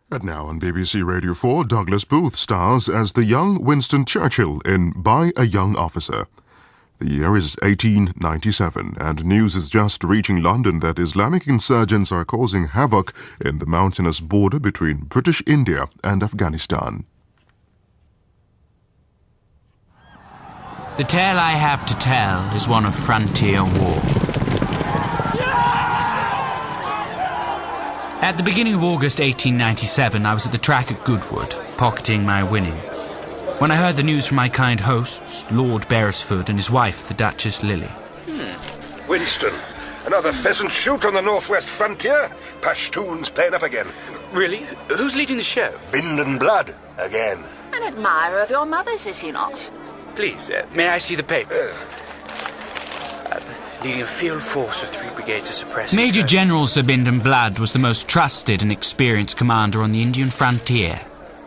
And now on BBC Radio 4, Douglas Booth stars as the young Winston Churchill in By a Young Officer. The year is 1897, and news is just reaching London that Islamic insurgents are causing havoc in the mountainous border between British India and Afghanistan. The tale I have to tell is one of frontier war. At the beginning of August 1897, I was at the track at Goodwood, pocketing my winnings, when I heard the news from my kind hosts, Lord Beresford and his wife, the Duchess Lily. Winston, another pheasant shoot on the northwest frontier? Pashtuns playing up again. Really? Who's leading the show? Wind and blood, again. An admirer of your mother's, is he not? Please, may I see the paper? Leading a field force of 3 brigades to suppress... Major General Sir Bindon Blood was the most trusted and experienced commander on the Indian frontier.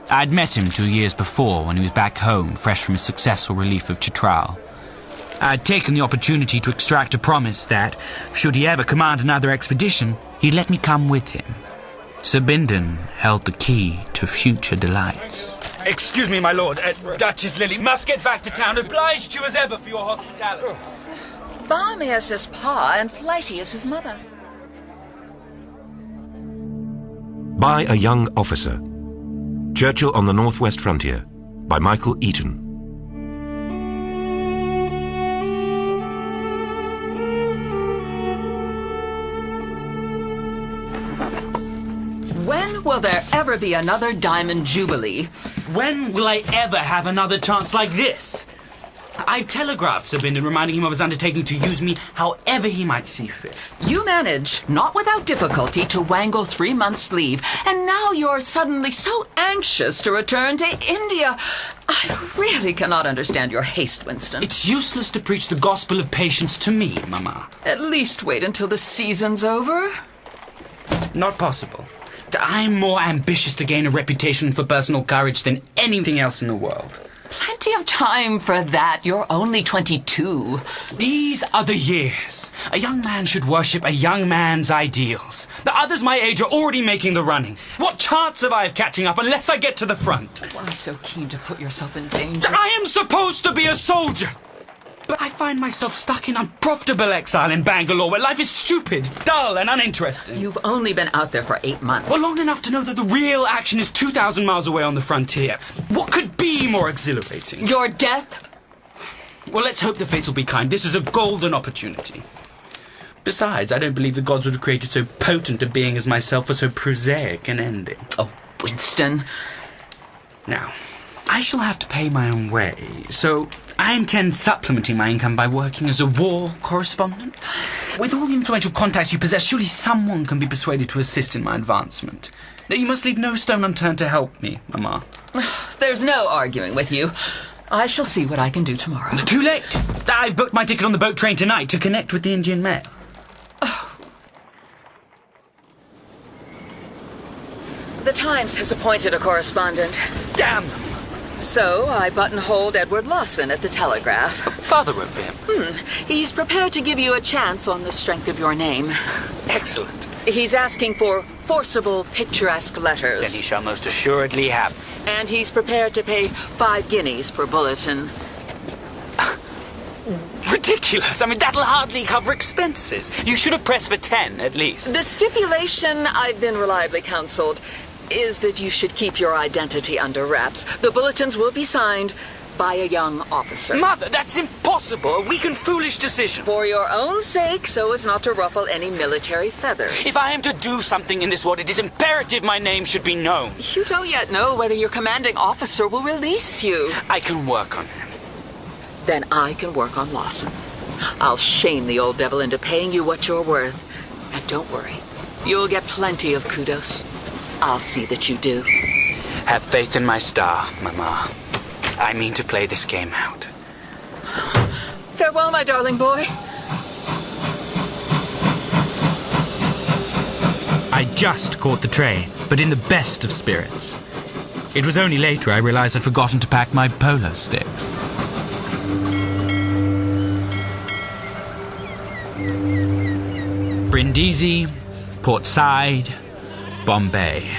I'd met him 2 years before when he was back home, fresh from his successful relief of Chitral. I'd taken the opportunity to extract a promise that, should he ever command another expedition, he'd let me come with him. Sir Bindon held the key to future delights. Excuse me, my lord. Duchess Lily must get back to town. Obliged to you as ever for your hospitality. Balmy as his pa and flighty as his mother. By a Young Officer. Churchill on the Northwest Frontier by Michael Eaton. When will there ever be another Diamond Jubilee? When will I ever have another chance like this? I telegraphed Sir Bindon reminding him of his undertaking to use me however he might see fit. You managed, not without difficulty, to wangle 3 months' leave, and now you're suddenly so anxious to return to India. I really cannot understand your haste, Winston. It's useless to preach the gospel of patience to me, Mama. At least wait until the season's over. Not possible. I'm more ambitious to gain a reputation for personal courage than anything else in the world. Plenty of time for that. You're only 22. These are the years. A young man should worship a young man's ideals. The others my age are already making the running. What chance have I of catching up unless I get to the front? Why so keen to put yourself in danger? I am supposed to be a soldier! But I find myself stuck in unprofitable exile in Bangalore, where life is stupid, dull, and uninteresting. You've only been out there for 8 months. Well, long enough to know that the real action is 2,000 miles away on the frontier. What could be more exhilarating? Your death? Well, let's hope the fates will be kind. This is a golden opportunity. Besides, I don't believe the gods would have created so potent a being as myself for so prosaic an ending. Oh, Winston. Now, I shall have to pay my own way, so I intend supplementing my income by working as a war correspondent. With all the influential contacts you possess, surely someone can be persuaded to assist in my advancement. Now, you must leave no stone unturned to help me, Mama. There's no arguing with you. I shall see what I can do tomorrow. Too late! I've booked my ticket on the boat train tonight to connect with the Indian mail. The Times has appointed a correspondent. Damn them! So I buttonholed Edward Lawson at the Telegraph. Father wrote for him. He's prepared to give you a chance on the strength of your name. Excellent. He's asking for forcible, picturesque letters. Then he shall most assuredly have. And he's prepared to pay 5 guineas per bulletin. Ridiculous. I mean, that'll hardly cover expenses. You should have pressed for 10, at least. The stipulation, I've been reliably counseled, is that you should keep your identity under wraps. The bulletins will be signed by a young officer. Mother, that's impossible. A weak and foolish decision. For your own sake, so as not to ruffle any military feathers. If I am to do something in this world, it is imperative my name should be known. You don't yet know whether your commanding officer will release you. I can work on him. Then I can work on Lawson. I'll shame the old devil into paying you what you're worth. And don't worry, you'll get plenty of kudos. I'll see that you do. Have faith in my star, Mama. I mean to play this game out. Farewell, my darling boy. I just caught the train, but in the best of spirits. It was only later I realized I'd forgotten to pack my polo sticks. Brindisi, Port Said, Bombay.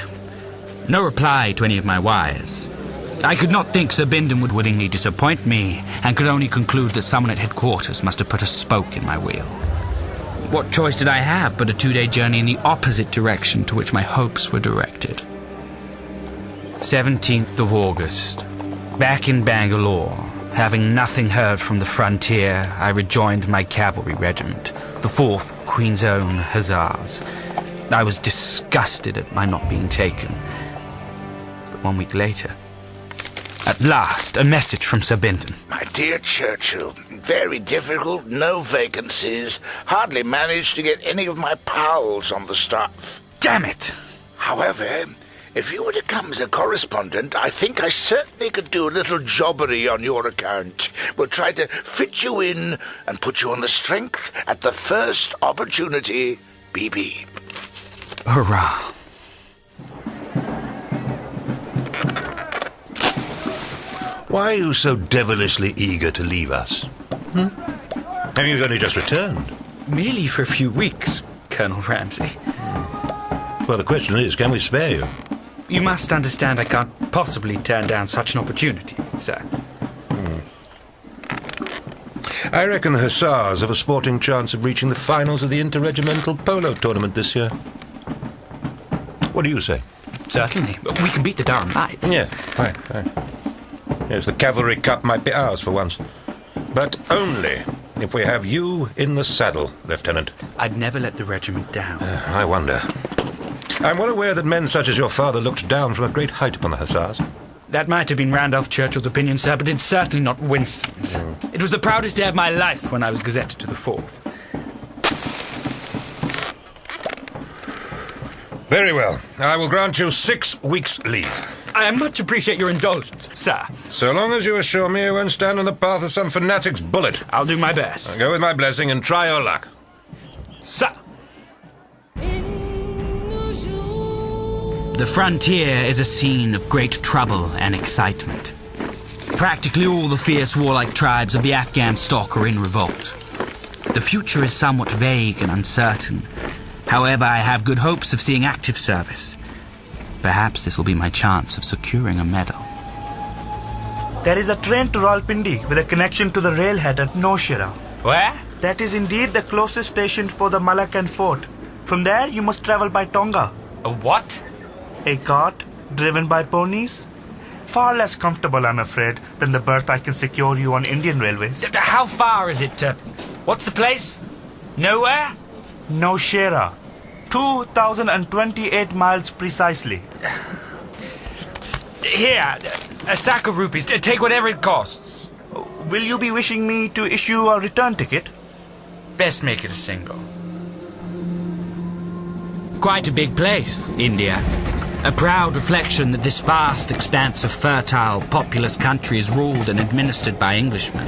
No reply to any of my wires. I could not think Sir Bindon would willingly disappoint me, and could only conclude that someone at headquarters must have put a spoke in my wheel. What choice did I have but a 2-day journey in the opposite direction to which my hopes were directed? 17th of August. Back in Bangalore, having nothing heard from the frontier, I rejoined my cavalry regiment, the 4th Queen's Own Hussars. I was disgusted at my not being taken. But 1 week later, at last, a message from Sir Bindon. My dear Churchill, very difficult, no vacancies. Hardly managed to get any of my pals on the staff. Damn it! However, if you were to come as a correspondent, I think I certainly could do a little jobbery on your account. We'll try to fit you in and put you on the strength at the first opportunity. BB. Hurrah. Why are you so devilishly eager to leave us? Have you only just returned? Merely for a few weeks, Colonel Ramsay. Well, the question is, can we spare you? You must understand I can't possibly turn down such an opportunity, sir. I reckon the Hussars have a sporting chance of reaching the finals of the interregimental polo tournament this year. What do you say? Certainly. We can beat the Durham Lights. Yeah, fine. Yes, the Cavalry Cup might be ours for once. But only if we have you in the saddle, Lieutenant. I'd never let the regiment down. I wonder. I'm well aware that men such as your father looked down from a great height upon the Hussars. That might have been Randolph Churchill's opinion, sir, but it's certainly not Winston's. It was the proudest day of my life when I was gazetted to the 4th. Very well. I will grant you 6 weeks' leave. I much appreciate your indulgence, sir. So long as you assure me you won't stand in the path of some fanatic's bullet. I'll do my best. Go with my blessing and try your luck. Sir. The frontier is a scene of great trouble and excitement. Practically all the fierce warlike tribes of the Afghan stock are in revolt. The future is somewhat vague and uncertain. However, I have good hopes of seeing active service. Perhaps this will be my chance of securing a medal. There is a train to Rawalpindi with a connection to the railhead at Nowshera. Where? That is indeed the closest station for the Malakand fort. From there, you must travel by Tonga. A what? A cart driven by ponies. Far less comfortable, I'm afraid, than the berth I can secure you on Indian railways. How far is it to... What's the place? Nowhere? Nowshera. 2,028 miles precisely. Here, a sack of rupees. Take whatever it costs. Will you be wishing me to issue a return ticket? Best make it a single. Quite a big place, India. A proud reflection that this vast expanse of fertile, populous country is ruled and administered by Englishmen.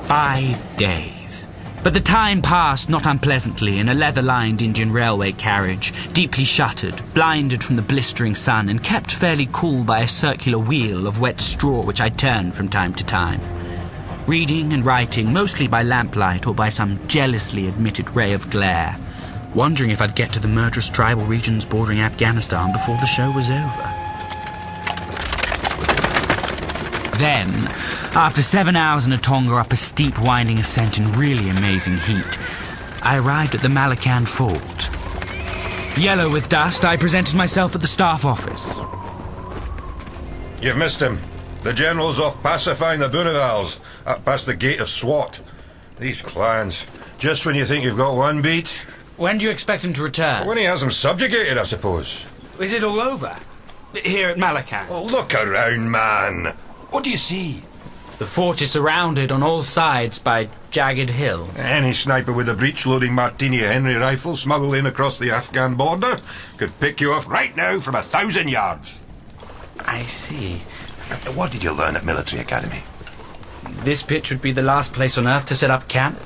5 days. But the time passed not unpleasantly in a leather-lined Indian railway carriage, deeply shuttered, blinded from the blistering sun, and kept fairly cool by a circular wheel of wet straw which I turned from time to time. Reading and writing, mostly by lamplight or by some jealously admitted ray of glare, wondering if I'd get to the murderous tribal regions bordering Afghanistan before the show was over. Then, after 7 hours in a tonga up a steep winding ascent in really amazing heat, I arrived at the Malakand fort. Yellow with dust, I presented myself at the staff office. You've missed him. The General's off pacifying the Boonavals up past the gate of Swat. These clans, just when you think you've got one beat... When do you expect him to return? When he has them subjugated, I suppose. Is it all over? Here at Malakand? Oh, look around, man. What do you see? The fort is surrounded on all sides by jagged hills. Any sniper with a breech-loading Martini Henry rifle smuggled in across the Afghan border could pick you off right now from 1,000 yards. I see. What did you learn at military academy? This pitch would be the last place on earth to set up camp.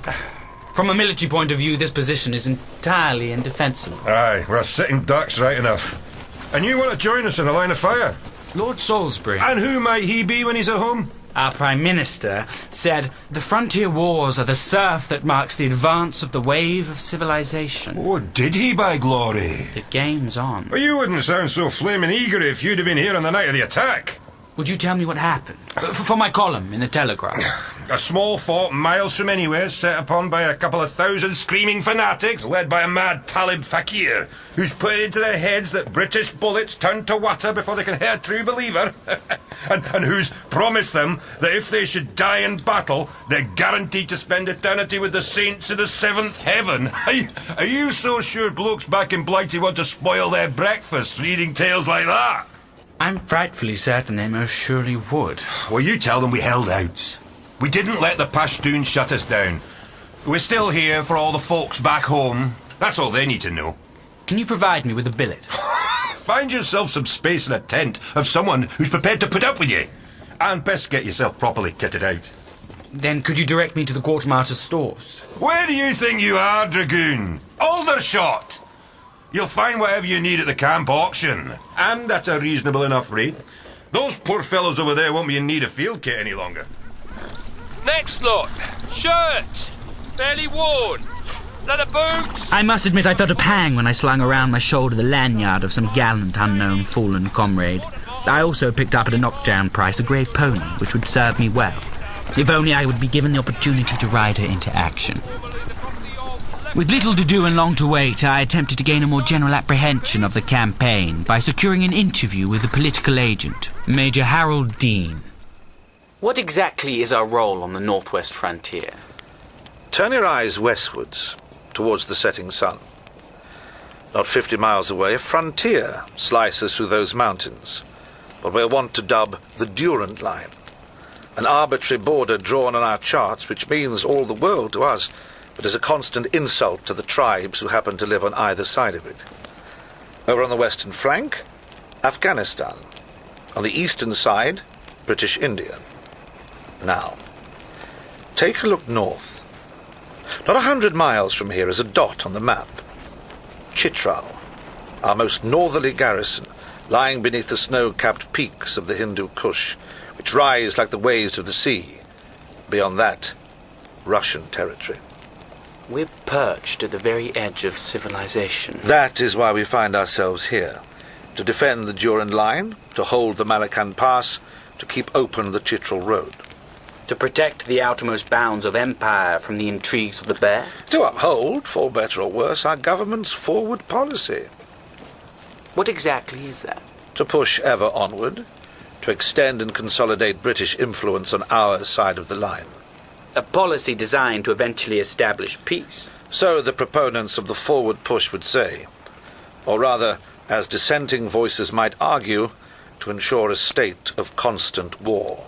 From a military point of view, this position is entirely indefensible. Aye, we're sitting ducks right enough. And you want to join us in the line of fire? Lord Salisbury. And who might he be when he's at home? Our Prime Minister said the frontier wars are the surf that marks the advance of the wave of civilization. Oh, did he, by glory? The game's on. Well, you wouldn't sound so flaming eager if you'd have been here on the night of the attack. Would you tell me what happened? For my column in the Telegraph. A small fort miles from anywhere, set upon by a couple of thousand screaming fanatics, led by a mad Talib fakir, who's put it into their heads that British bullets turn to water before they can hit a true believer, and who's promised them that if they should die in battle, they're guaranteed to spend eternity with the saints in the seventh heaven. Are you so sure blokes back in Blighty want to spoil their breakfast reading tales like that? I'm frightfully certain they most surely would. Well, you tell them we held out. We didn't let the Pashtuns shut us down. We're still here for all the folks back home. That's all they need to know. Can you provide me with a billet? Find yourself some space in a tent of someone who's prepared to put up with you. And best get yourself properly kitted out. Then could you direct me to the quartermaster's stores? Where do you think you are, Dragoon? Aldershot! You'll find whatever you need at the camp auction, and at a reasonable enough rate. Those poor fellows over there won't be in need of field kit any longer. Next lot. Shirt. Barely worn. Leather boots. I must admit I felt a pang when I slung around my shoulder the lanyard of some gallant unknown fallen comrade. I also picked up at a knockdown price a grey pony, which would serve me well. If only I would be given the opportunity to ride her into action. With little to do and long to wait, I attempted to gain a more general apprehension of the campaign by securing an interview with the political agent, Major Harold Dean. What exactly is our role on the northwest frontier? Turn your eyes westwards, towards the setting sun. Not 50 miles away, a frontier slices through those mountains, what we're wont to dub the Durand Line, an arbitrary border drawn on our charts which means all the world to us, but is a constant insult to the tribes who happen to live on either side of it. Over on the western flank, Afghanistan. On the eastern side, British India. Now, take a look north. Not 100 miles from here is a dot on the map. Chitral, our most northerly garrison, lying beneath the snow-capped peaks of the Hindu Kush, which rise like the waves of the sea. Beyond that, Russian territory. We're perched at the very edge of civilization. That is why we find ourselves here. To defend the Durand Line, to hold the Malacan Pass, to keep open the Chitral Road. To protect the outermost bounds of empire from the intrigues of the bear? To uphold, for better or worse, our government's forward policy. What exactly is that? To push ever onward, to extend and consolidate British influence on our side of the line. A policy designed to eventually establish peace. So the proponents of the forward push would say. Or rather, as dissenting voices might argue, to ensure a state of constant war.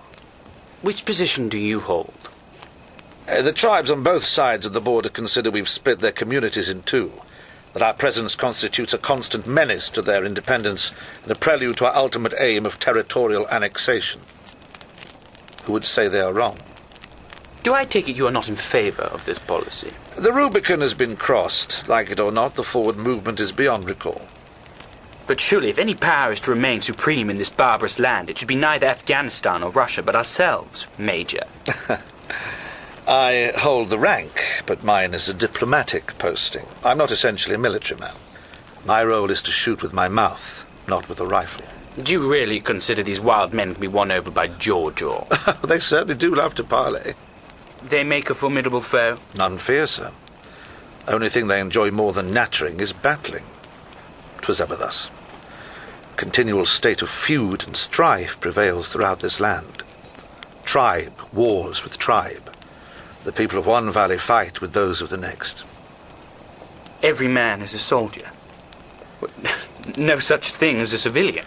Which position do you hold? The tribes on both sides of the border consider we've split their communities in two, that our presence constitutes a constant menace to their independence and a prelude to our ultimate aim of territorial annexation. Who would say they are wrong? Do I take it you are not in favour of this policy? The Rubicon has been crossed. Like it or not, the forward movement is beyond recall. But surely if any power is to remain supreme in this barbarous land, it should be neither Afghanistan or Russia, but ourselves, Major. I hold the rank, but mine is a diplomatic posting. I'm not essentially a military man. My role is to shoot with my mouth, not with a rifle. Do you really consider these wild men can be won over by jaw? They certainly do love to parley. They make a formidable foe? None fiercer. Only thing they enjoy more than nattering is battling. 'Twas ever thus. A continual state of feud and strife prevails throughout this land. Tribe wars with tribe. The people of one valley fight with those of the next. Every man is a soldier. No such thing as a civilian.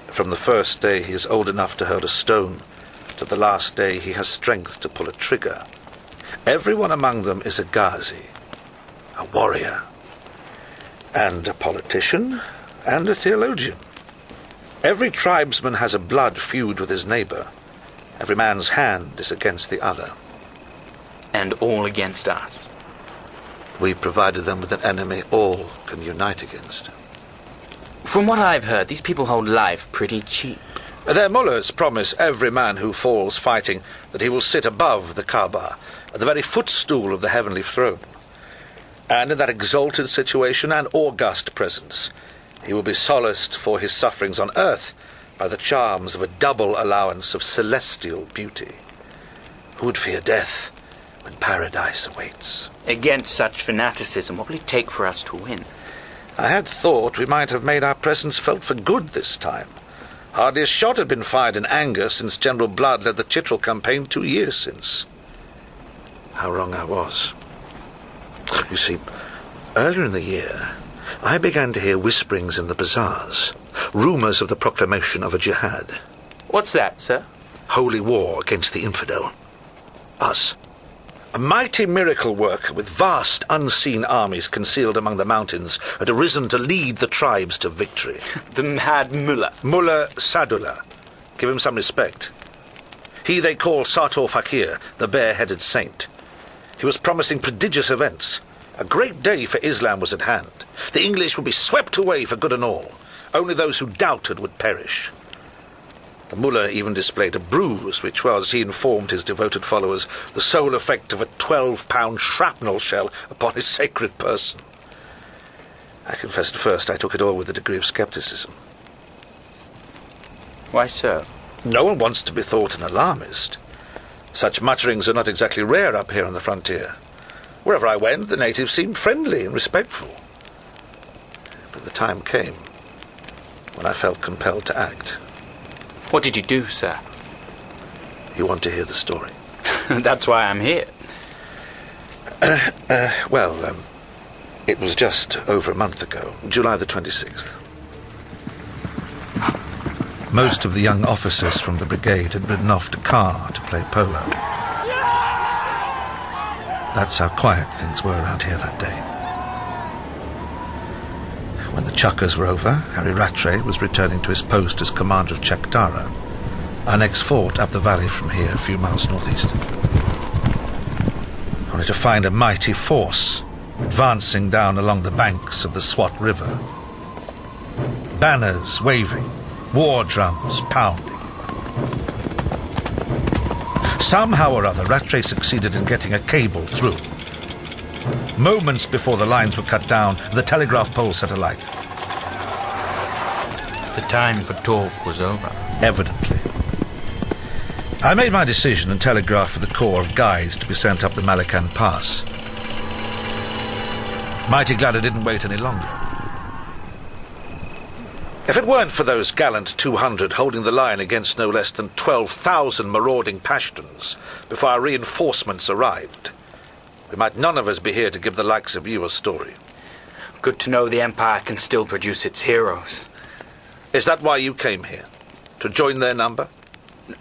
From the first day he is old enough to hurl a stone, to the last day he has strength to pull a trigger. Everyone among them is a Ghazi, a warrior, and a politician, and a theologian. Every tribesman has a blood feud with his neighbour. Every man's hand is against the other. And all against us. We provided them with an enemy all can unite against. From what I've heard, these people hold life pretty cheap. Their mullahs promise every man who falls fighting that he will sit above the Kaaba, at the very footstool of the heavenly throne. And in that exalted situation and august presence, he will be solaced for his sufferings on earth by the charms of a double allowance of celestial beauty. Who would fear death when paradise awaits? Against such fanaticism, what will it take for us to win? I had thought we might have made our presence felt for good this time. Hardly a shot had been fired in anger since General Blood led the Chitral campaign 2 years since. How wrong I was. You see, earlier in the year, I began to hear whisperings in the bazaars, rumours of the proclamation of a jihad. What's that, sir? Holy war against the infidel. Us. A mighty miracle worker with vast unseen armies concealed among the mountains had arisen to lead the tribes to victory. The mad mullah. Mullah Sadullah. Give him some respect. He they call Sator Fakir, the bare-headed saint. He was promising prodigious events. A great day for Islam was at hand. The English would be swept away for good and all. Only those who doubted would perish. The mullah even displayed a bruise, which was, he informed his devoted followers, the sole effect of a 12-pound shrapnel shell upon his sacred person. I confess at first I took it all with a degree of scepticism. Why so? No one wants to be thought an alarmist. Such mutterings are not exactly rare up here on the frontier. Wherever I went, the natives seemed friendly and respectful. But the time came when I felt compelled to act. What did you do, sir? You want to hear the story? That's why I'm here. It was just over a month ago, July the 26th. Most of the young officers from the brigade had ridden off to Car to play polo. That's how quiet things were around here that day. When the chukkers were over, Harry Rattray was returning to his post as commander of Chakdara, our next fort up the valley from here, a few miles northeast. Only to find a mighty force advancing down along the banks of the Swat River. Banners waving, war drums pounding. Somehow or other, Rattray succeeded in getting a cable through. Moments before the lines were cut down, the telegraph pole set alight. The time for talk was over. Evidently. I made my decision and telegraphed for the corps of guides to be sent up the Malacan Pass. Mighty glad I didn't wait any longer. If it weren't for those gallant 200 holding the line against no less than 12,000 marauding Pashtuns before our reinforcements arrived, we might none of us be here to give the likes of you a story. Good to know the Empire can still produce its heroes. Is that why you came here? To join their number?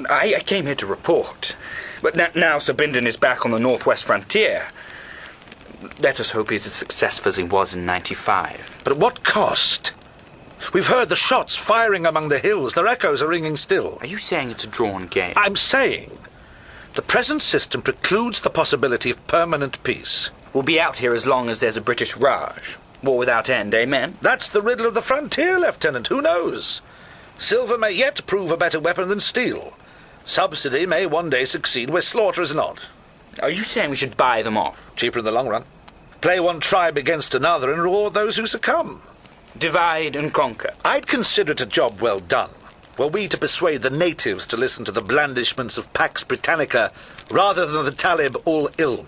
I came here to report. But now Sir Bindon is back on the northwest frontier. Let us hope he's as successful as he was in 95. But at what cost? We've heard the shots firing among the hills. Their echoes are ringing still. Are you saying it's a drawn game? I'm saying the present system precludes the possibility of permanent peace. We'll be out here as long as there's a British Raj. War without end, amen? That's the riddle of the frontier, Lieutenant. Who knows? Silver may yet prove a better weapon than steel. Subsidy may one day succeed where slaughter is not. Are you saying we should buy them off? Cheaper in the long run. Play one tribe against another and reward those who succumb. Divide and conquer. I'd consider it a job well done, were we to persuade the natives to listen to the blandishments of Pax Britannica rather than the Talib ul-Ilm.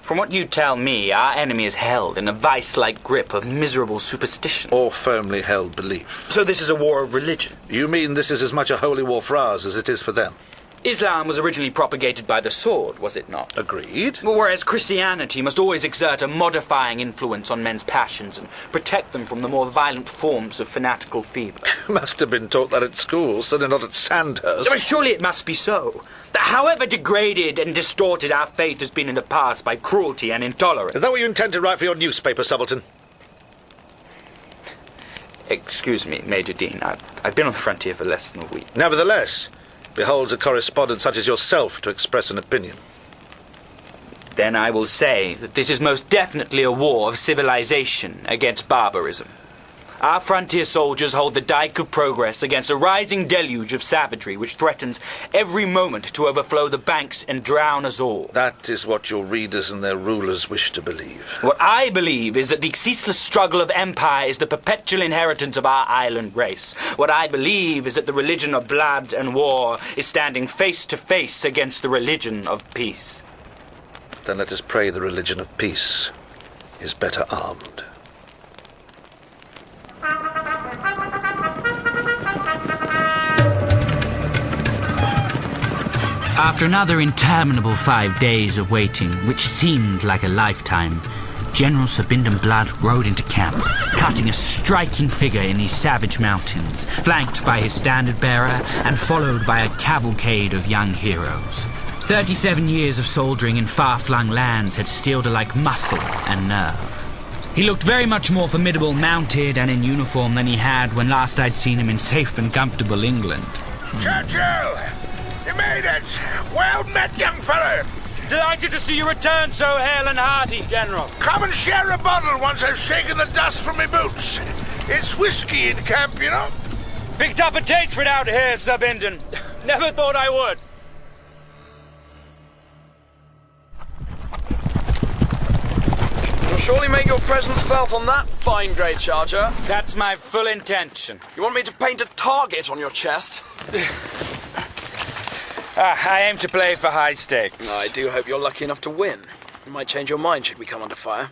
From what you tell me, our enemy is held in a vice-like grip of miserable superstition. Or firmly held belief. So this is a war of religion? You mean this is as much a holy war for us as it is for them? Islam was originally propagated by the sword, was it not? Agreed. Whereas Christianity must always exert a modifying influence on men's passions and protect them from the more violent forms of fanatical fever. You must have been taught that at school, certainly not at Sandhurst. But surely it must be so. That however degraded and distorted our faith has been in the past by cruelty and intolerance. Is that what you intend to write for your newspaper, subaltern? Excuse me, Major Dean. I've been on the frontier for less than a week. Nevertheless, beholds a correspondent such as yourself to express an opinion. Then I will say that this is most definitely a war of civilization against barbarism. Our frontier soldiers hold the dike of progress against a rising deluge of savagery which threatens every moment to overflow the banks and drown us all. That is what your readers and their rulers wish to believe. What I believe is that the ceaseless struggle of empire is the perpetual inheritance of our island race. What I believe is that the religion of blood and war is standing face to face against the religion of peace. Then let us pray the religion of peace is better armed. After another interminable 5 days of waiting, which seemed like a lifetime, General Sir Bindon Blood rode into camp, cutting a striking figure in these savage mountains, flanked by his standard-bearer and followed by a cavalcade of young heroes. 37 years of soldiering in far-flung lands had steeled alike muscle and nerve. He looked very much more formidable mounted and in uniform than he had when last I'd seen him in safe and comfortable England. Churchill! You made it! Well met, young fellow! Delighted to see you return so hale and hearty, General. Come and share a bottle once I've shaken the dust from my boots. It's whiskey in camp, you know. Picked up a taste for it out here, Sir Bindon. Never thought I would. You'll surely make your presence felt on that fine grey charger. That's my full intention. You want me to paint a target on your chest? I aim to play for high stakes. I do hope you're lucky enough to win. You might change your mind should we come under fire.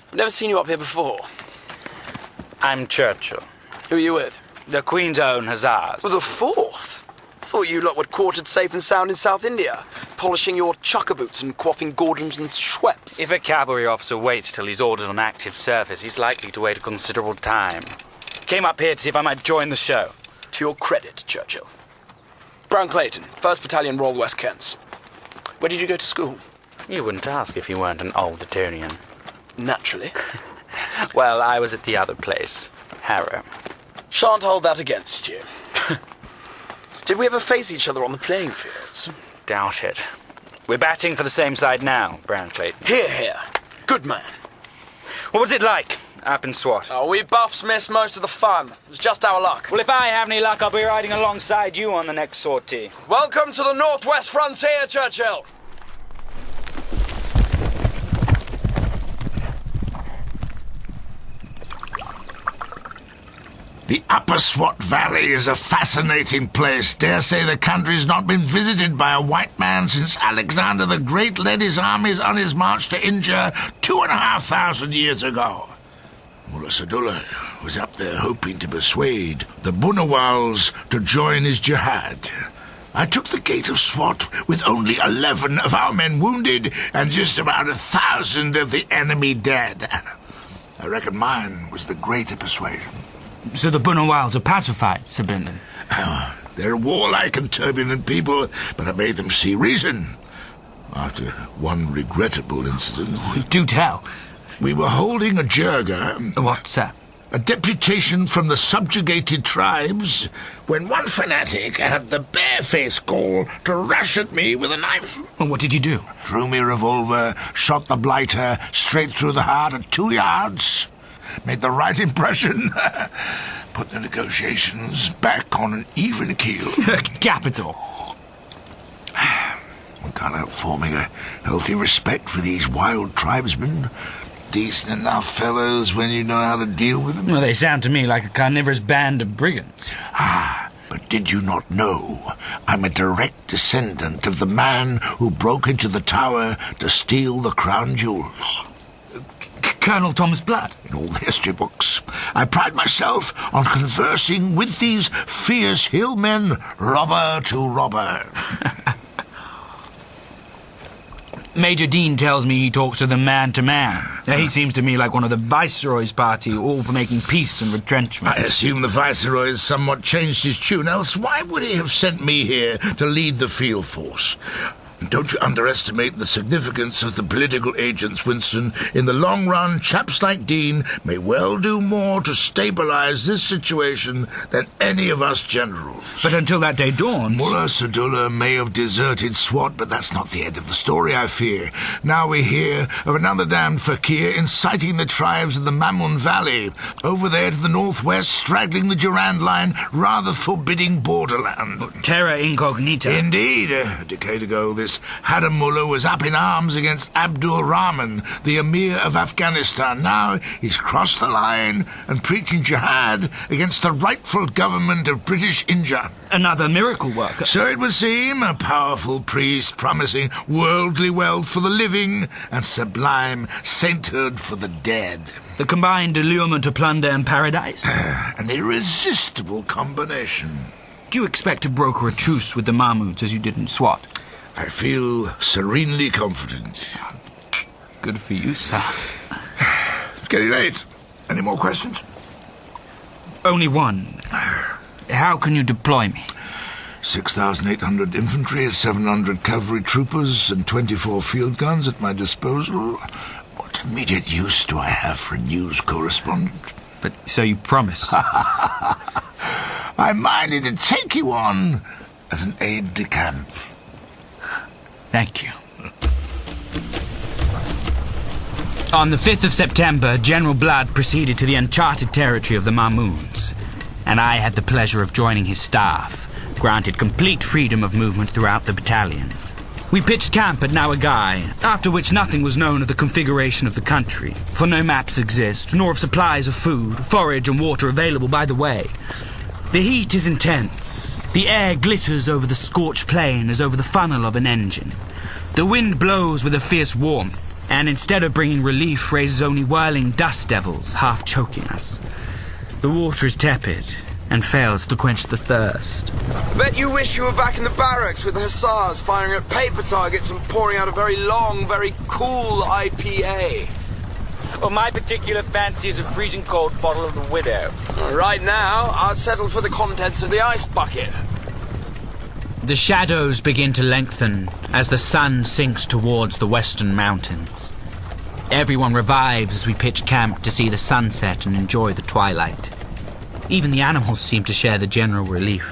I've never seen you up here before. I'm Churchill. Who are you with? The Queen's own Hussars. Well, the fourth? I thought you lot were quartered safe and sound in South India, polishing your chucker boots and quaffing Gordons and Schweppes. If a cavalry officer waits till he's ordered on active service, he's likely to wait a considerable time. Came up here to see if I might join the show. To your credit, Churchill. Brown Clayton, 1st Battalion Royal West Kents. Where did you go to school? You wouldn't ask if you weren't an old Etonian. Naturally. Well, I was at the other place, Harrow. Shan't hold that against you. Did we ever face each other on the playing fields? Doubt it. We're batting for the same side now, Brown Clayton. Hear, hear. Good man. What was it like up in Swat? Oh, we buffs missed most of the fun. It was just our luck. Well, if I have any luck, I'll be riding alongside you on the next sortie. Welcome to the Northwest Frontier, Churchill. The Upper Swat Valley is a fascinating place. Dare say the country's not been visited by a white man since Alexander the Great led his armies on his march to India 2,500 years ago. Mullah Sadullah was up there hoping to persuade the Bunawals to join his jihad. I took the gate of Swat with only 11 of our men wounded and just about 1,000 of the enemy dead. I reckon mine was the greater persuasion. So the Bunawals are pacified, Sir Bindon? They're warlike and turbulent people, but I made them see reason. After one regrettable incident... Do tell. We were holding a jirga... What's that? A deputation from the subjugated tribes, when one fanatic had the barefaced gall to rush at me with a knife. Well, what did you do? Drew me a revolver, shot the blighter straight through the heart at 2 yards... Made the right impression. Put the negotiations back on an even keel. Capital. I can't help forming a healthy respect for these wild tribesmen. Decent enough fellows when you know how to deal with them. Well, they sound to me like a carnivorous band of brigands. But did you not know I'm a direct descendant of the man who broke into the tower to steal the crown jewels? Colonel Thomas Blood. In all the history books, I pride myself on conversing with these fierce hillmen, robber to robber. Major Dean tells me he talks to them man to man. He seems to me like one of the Viceroy's party, all for making peace and retrenchment. I assume the Viceroy has somewhat changed his tune, else why would he have sent me here to lead the field force? Don't you underestimate the significance of the political agents, Winston. In the long run, chaps like Dean may well do more to stabilize this situation than any of us generals. But until that day dawns... Mullah Sadullah may have deserted Swat, but that's not the end of the story, I fear. Now we hear of another damned fakir inciting the tribes of the Mamun Valley, over there to the northwest, straddling the Durand line, rather forbidding borderland. Terra incognita. Indeed. A decade ago, this Haram Mullah was up in arms against Abdur Rahman, the Emir of Afghanistan. Now he's crossed the line and preaching jihad against the rightful government of British India. Another miracle worker. So it would seem, a powerful priest promising worldly wealth for the living and sublime sainthood for the dead. The combined allurement of plunder and paradise. An irresistible combination. Do you expect to broker a truce with the Mahmouds as you did in Swat? I feel serenely confident. Good for you, sir. It's getting late. Any more questions? Only one. How can you deploy me? 6,800 infantry, 700 cavalry troopers, and 24 field guns at my disposal. What immediate use do I have for a news correspondent? But so you promised. I'm minded to take you on as an aide-de-camp. Thank you. On the 5th of September, General Blood proceeded to the uncharted territory of the Mahmouds, and I had the pleasure of joining his staff, granted complete freedom of movement throughout the battalions. We pitched camp at Nawagai, after which nothing was known of the configuration of the country, for no maps exist, nor of supplies of food, forage and water available by the way. The heat is intense. The air glitters over the scorched plain as over the funnel of an engine. The wind blows with a fierce warmth, and instead of bringing relief, raises only whirling dust devils, half choking us. The water is tepid, and fails to quench the thirst. Bet you wish you were back in the barracks with the hussars firing at paper targets and pouring out a very long, very cool IPA. Well, my particular fancy is a freezing cold bottle of the Widow. Right now, I'd settle for the contents of the ice bucket. The shadows begin to lengthen as the sun sinks towards the western mountains. Everyone revives as we pitch camp to see the sunset and enjoy the twilight. Even the animals seem to share the general relief.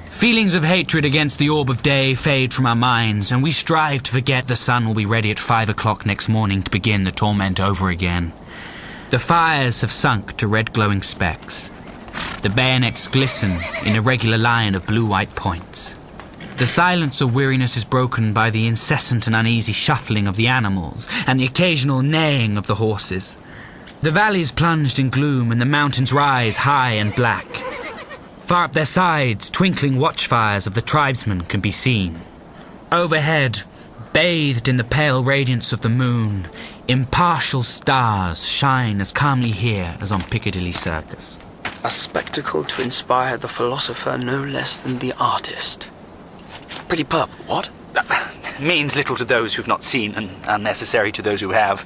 Feelings of hatred against the orb of day fade from our minds, and we strive to forget the sun will be ready at 5 o'clock next morning to begin the torment over again. The fires have sunk to red glowing specks. The bayonets glisten in a regular line of blue-white points. The silence of weariness is broken by the incessant and uneasy shuffling of the animals and the occasional neighing of the horses. The valley is plunged in gloom and the mountains rise high and black. Far up their sides, twinkling watchfires of the tribesmen can be seen. Overhead, bathed in the pale radiance of the moon, impartial stars shine as calmly here as on Piccadilly Circus. A spectacle to inspire the philosopher no less than the artist. Pretty purple, what? Means little to those who've not seen and unnecessary to those who have.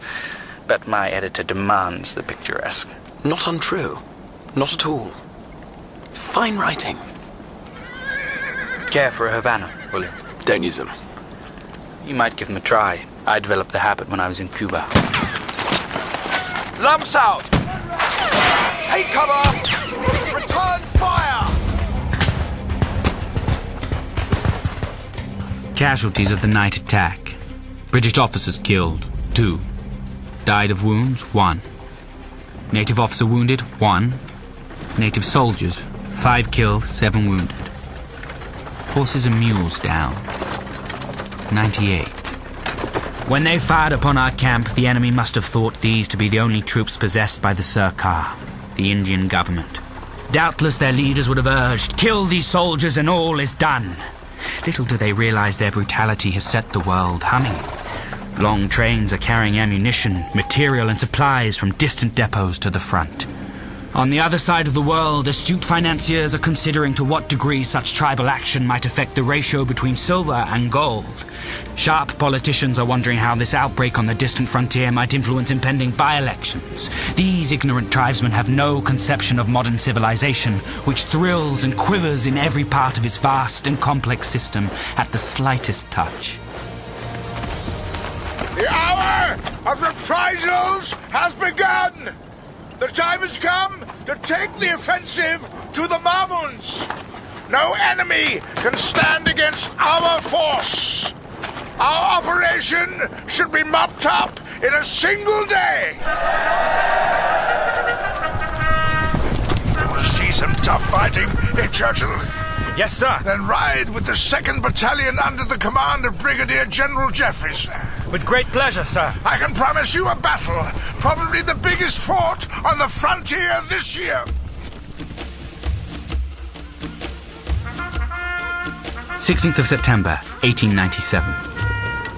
But my editor demands the picturesque. Not untrue. Not at all. Fine writing. Care for a Havana, will you? Don't use them. You might give them a try. I developed the habit when I was in Cuba. Lamps out! Take cover! Return fire! Casualties of the night attack. British officers killed, 2. Died of wounds, 1. Native officer wounded, 1. Native soldiers, 5 killed, 7 wounded. Horses and mules down, 98. When they fired upon our camp, the enemy must have thought these to be the only troops possessed by the Sirkar, the Indian government. Doubtless their leaders would have urged, kill these soldiers and all is done. Little do they realize their brutality has set the world humming. Long trains are carrying ammunition, material and supplies from distant depots to the front. On the other side of the world, astute financiers are considering to what degree such tribal action might affect the ratio between silver and gold. Sharp politicians are wondering how this outbreak on the distant frontier might influence impending by-elections. These ignorant tribesmen have no conception of modern civilization, which thrills and quivers in every part of its vast and complex system at the slightest touch. The hour of reprisals has begun. The time has come to take the offensive to the Mamoons. No enemy can stand against our force. Our operation should be mopped up in a single day. You want to see some tough fighting, Churchill? Yes, sir. Then ride with the 2nd Battalion under the command of Brigadier General Jeffries. With great pleasure, sir. I can promise you a battle, probably the biggest fought on the frontier this year. 16th of September, 1897.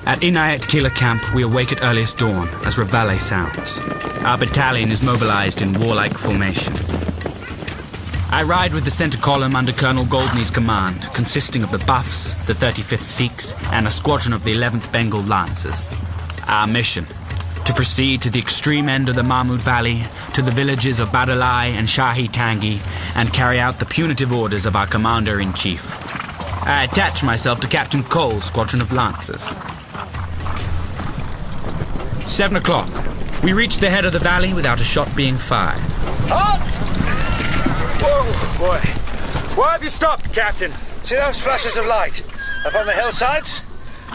At Inayat Kila Camp, we awake at earliest dawn as reveille sounds. Our battalion is mobilized in warlike formation. I ride with the center column under Colonel Goldney's command, consisting of the Buffs, the 35th Sikhs, and a squadron of the 11th Bengal Lancers. Our mission: to proceed to the extreme end of the Mahmud Valley, to the villages of Badalai and Shahi Tangi, and carry out the punitive orders of our Commander-in-Chief. I attach myself to Captain Cole's squadron of Lancers. 7 o'clock. We reach the head of the valley without a shot being fired. Halt! Whoa, boy. Why have you stopped, Captain? See those flashes of light up on the hillsides?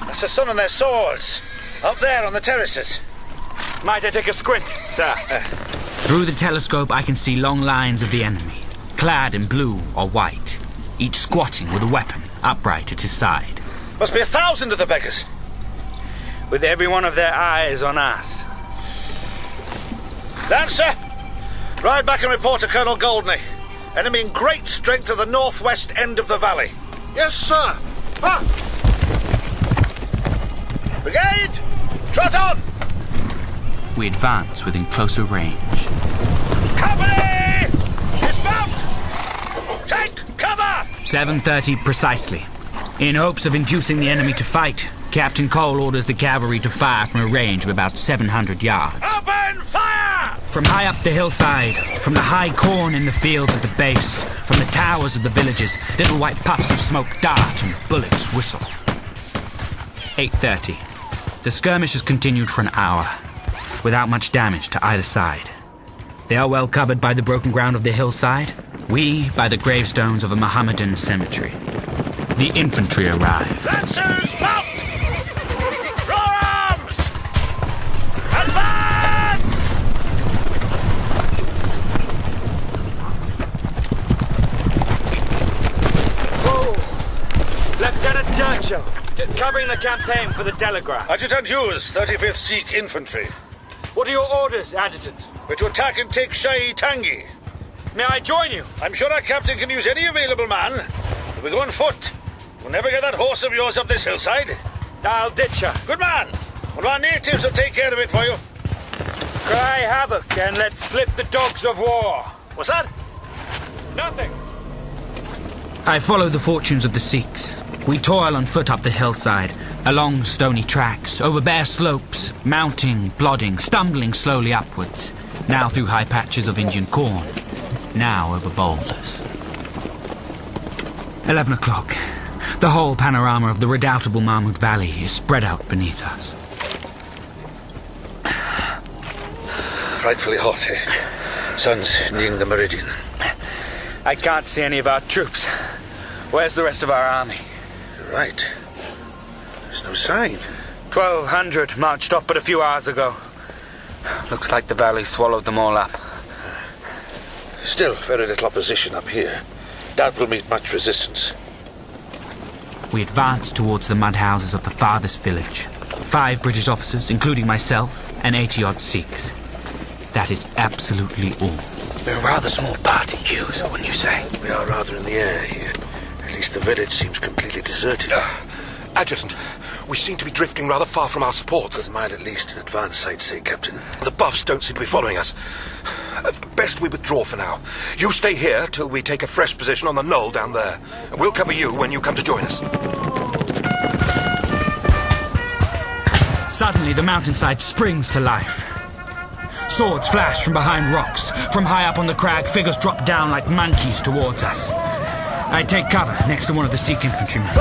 That's the sun and their swords. Up there on the terraces. Might I take a squint, sir? Through the telescope, I can see long lines of the enemy, clad in blue or white, each squatting with a weapon upright at his side. Must be 1,000 of the beggars. With every one of their eyes on us. Lancer, ride back and report to Colonel Goldney. Enemy in great strength at the northwest end of the valley. Yes, sir. Ah! Brigade, trot on! We advance within closer range. Company! Dismount! Take cover! 7:30 precisely. In hopes of inducing the enemy to fight, Captain Cole orders the cavalry to fire from a range of about 700 yards. Open fire! From high up the hillside, from the high corn in the fields at the base, from the towers of the villages, little white puffs of smoke dart and bullets whistle. 8:30. The skirmish has continued for an hour, without much damage to either side. They are well covered by the broken ground of the hillside, we by the gravestones of a Mohammedan cemetery. The infantry arrive. Lancers, mount! Draw arms! Advance! Whoa! Lieutenant Churchill, covering the campaign for the Telegraph. Adjutant Hughes, 35th Sikh Infantry. What are your orders, Adjutant? We're to attack and take Shahi Tangi. May I join you? I'm sure our captain can use any available man. But we go on foot. We'll never get that horse of yours up this hillside. I'll ditch her. Good man. One of our natives will take care of it for you. Cry havoc and let slip the dogs of war. What's that? Nothing. I follow the fortunes of the Sikhs. We toil on foot up the hillside, along stony tracks, over bare slopes, mounting, plodding, stumbling slowly upwards, now through high patches of Indian corn, now over boulders. 11 o'clock. The whole panorama of the redoubtable Mahmud Valley is spread out beneath us. Frightfully hot, eh? Sun's nearing the meridian. I can't see any of our troops. Where's the rest of our army? You're right. There's no sign. 1,200 marched off but a few hours ago. Looks like the valley swallowed them all up. Still very little opposition up here. Doubt we'll meet much resistance. We advance towards the mud houses of the farthest village. 5 British officers, including myself, and 80-odd Sikhs. That is absolutely all. We're a rather small party, Hughes, wouldn't you say? We are rather in the air here. At least the village seems completely deserted. Adjutant, we seem to be drifting rather far from our supports. Good mile at least in advance, I'd say, Captain. The Buffs don't seem to be following us. Best we withdraw for now. You stay here till we take a fresh position on the knoll down there. And we'll cover you when you come to join us. Suddenly, the mountainside springs to life. Swords flash from behind rocks. From high up on the crag, figures drop down like monkeys towards us. I take cover next to one of the Sikh infantrymen.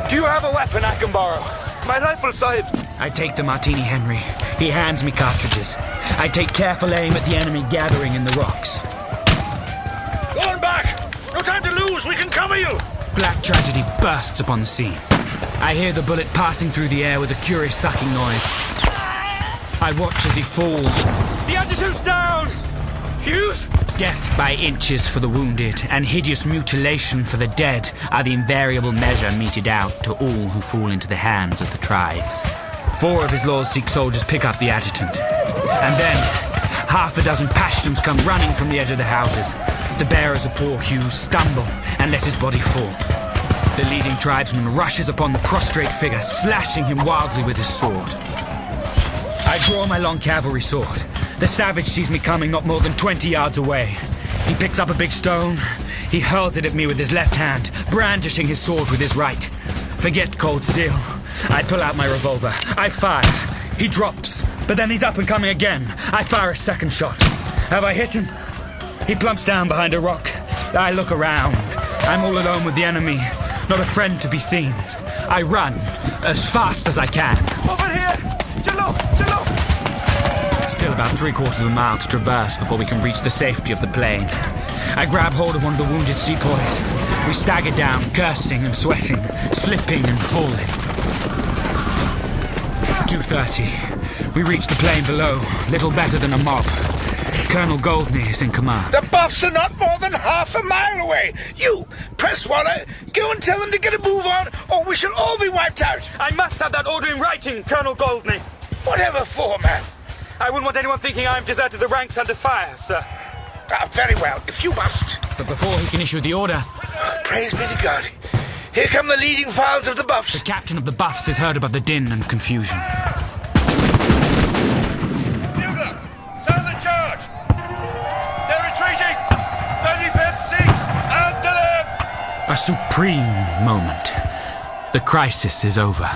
Do you have a weapon I can borrow? My rifle, Sahib! I take the Martini Henry. He hands me cartridges. I take careful aim at the enemy gathering in the rocks. Go on back! No time to lose, we can cover you! Black tragedy bursts upon the scene. I hear the bullet passing through the air with a curious sucking noise. I watch as he falls. The adjutant's down! Hughes? Death by inches for the wounded and hideous mutilation for the dead are the invariable measure meted out to all who fall into the hands of the tribes. 4 of his Lord's Sikh soldiers pick up the adjutant. And then, half a dozen Pashtuns come running from the edge of the houses. The bearers of poor Hughes stumble and let his body fall. The leading tribesman rushes upon the prostrate figure, slashing him wildly with his sword. I draw my long cavalry sword. The savage sees me coming not more than 20 yards away. He picks up a big stone. He hurls it at me with his left hand, brandishing his sword with his right. Forget cold steel. I pull out my revolver. I fire. He drops, but then he's up and coming again. I fire a second shot. Have I hit him? He plumps down behind a rock. I look around. I'm all alone with the enemy. Not a friend to be seen. I run as fast as I can. Over here! Jallo! Jallo! Still about 3/4 of a mile to traverse before we can reach the safety of the plain. I grab hold of one of the wounded sepoys. We stagger down, cursing and sweating, slipping and falling. 2:30. We reach the plain below, little better than a mob. Colonel Goldney is in command. The Buffs are not more than half a mile away. You, Presswater, go and tell them to get a move on, or we shall all be wiped out. I must have that order in writing, Colonel Goldney. Whatever for, man. I wouldn't want anyone thinking I've deserted the ranks under fire, sir. Very well, if you must. But before he can issue the order... Praise be to God. Here come the leading files of the Buffs. The captain of the Buffs is heard above the din and confusion. Bugler, sound the charge! They're retreating! 35th, 6th, after them! A supreme moment. The crisis is over.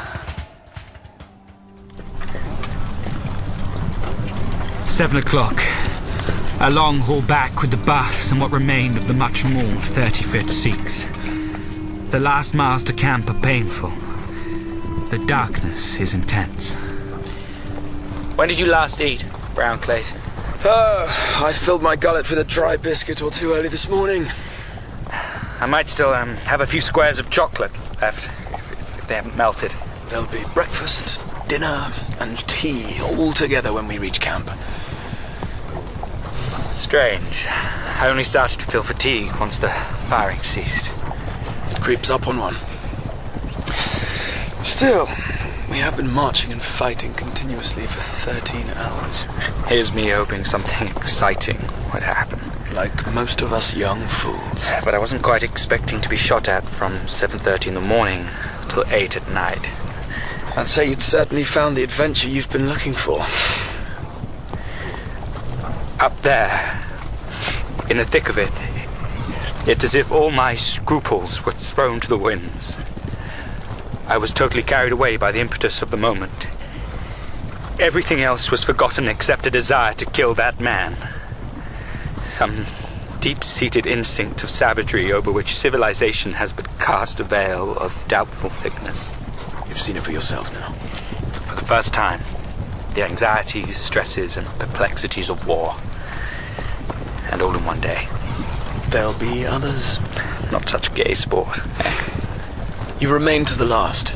7 o'clock. A long haul back with the Buffs and what remained of the much mauled 35th Sikhs. The last miles to camp are painful. The darkness is intense. When did you last eat, Brown Clayton? I filled my gullet with a dry biscuit or two early this morning. I might still have a few squares of chocolate left, if they haven't melted. There'll be breakfast, dinner, and tea all together when we reach camp. Strange. I only started to feel fatigue once the firing ceased. It creeps up on one. Still, we have been marching and fighting continuously for 13 hours. Here's me hoping something exciting would happen. Like most of us young fools. But I wasn't quite expecting to be shot at from 7:30 in the morning till 8 at night. I'd say you'd certainly found the adventure you've been looking for. Up there, in the thick of it, it's as if all my scruples were thrown to the winds. I was totally carried away by the impetus of the moment. Everything else was forgotten except a desire to kill that man. Some deep-seated instinct of savagery over which civilization has but cast a veil of doubtful thickness. You've seen it for yourself now. For the first time, the anxieties, stresses, and perplexities of war. And all in one day. There'll be others. Not such gay sport. You remain to the last.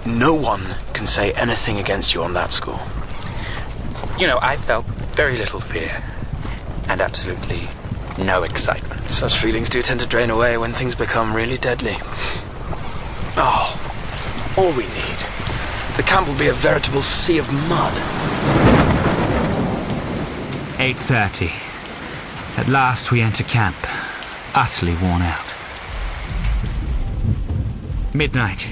No one can say anything against you on that score. You know, I felt very little fear. And absolutely no excitement. Such feelings do tend to drain away when things become really deadly. Oh, all we need. The camp will be a veritable sea of mud. 8:30. At last we enter camp, utterly worn out. Midnight.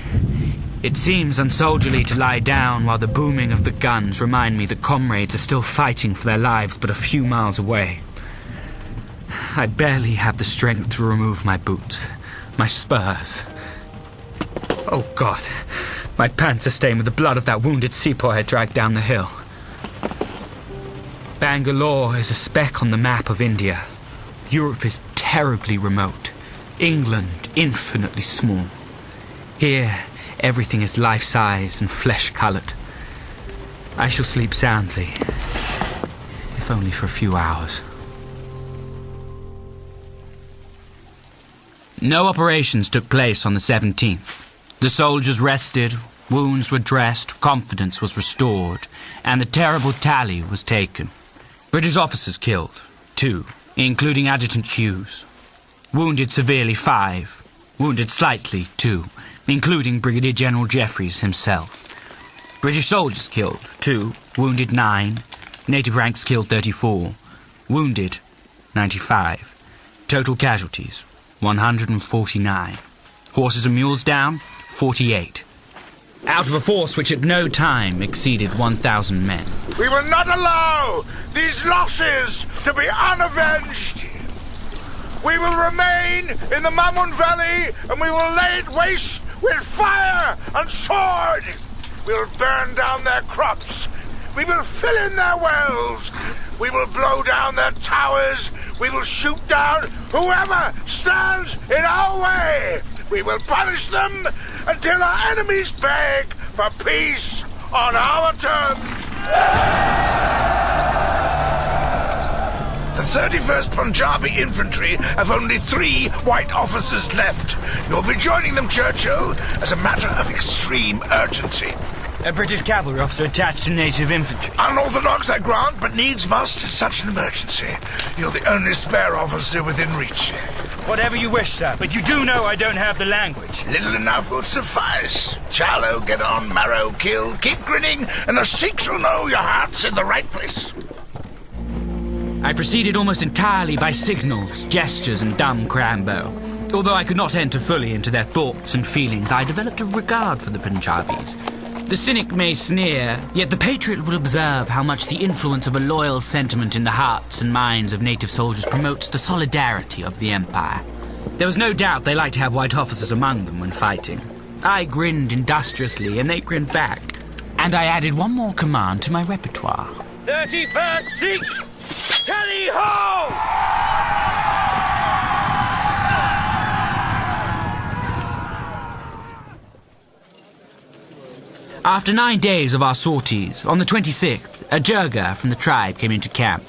It seems unsoldierly to lie down while the booming of the guns remind me that comrades are still fighting for their lives but a few miles away. I barely have the strength to remove my boots, my spurs. Oh God, my pants are stained with the blood of that wounded sepoy I dragged down the hill. Bangalore is a speck on the map of India. Europe is terribly remote. England infinitely small. Here, Everything is life-size and flesh-coloured. I shall sleep soundly, if only for a few hours. No operations took place on the 17th. The soldiers rested, wounds were dressed, confidence was restored, and the terrible tally was taken. British officers killed, 2, including Adjutant Hughes. Wounded severely, 5. Wounded slightly, 2, including Brigadier General Jeffreys himself. British soldiers killed, 2. Wounded, 9. Native ranks killed, 34. Wounded, 95. Total casualties, 149. Horses and mules down, 48. Out of a force which at no time exceeded 1,000 men. We will not allow these losses to be unavenged. We will remain in the Mamun Valley, and we will lay it waste with fire and sword. We will burn down their crops. We will fill in their wells. We will blow down their towers. We will shoot down whoever stands in our way. We will punish them until our enemies beg for peace on our terms. The 31st Punjabi Infantry have only 3 white officers left. You'll be joining them, Churchill, as a matter of extreme urgency. A British cavalry officer attached to native infantry. Unorthodox, I grant, but needs must in such an emergency. You're the only spare officer within reach. Whatever you wish, sir, but you do know I don't have the language. Little enough will suffice. Charlo, get on, Marrow, kill, keep grinning, and the Sikhs will know your heart's in the right place. I proceeded almost entirely by signals, gestures, and dumb crambo. Although I could not enter fully into their thoughts and feelings, I developed a regard for the Punjabis. The cynic may sneer, yet the patriot will observe how much the influence of a loyal sentiment in the hearts and minds of native soldiers promotes the solidarity of the Empire. There was no doubt they liked to have white officers among them when fighting. I grinned industriously, and they grinned back. And I added one more command to my repertoire. 31st Sikhs, tally-ho! After 9 days of our sorties, on the 26th, a Jurga from the tribe came into camp.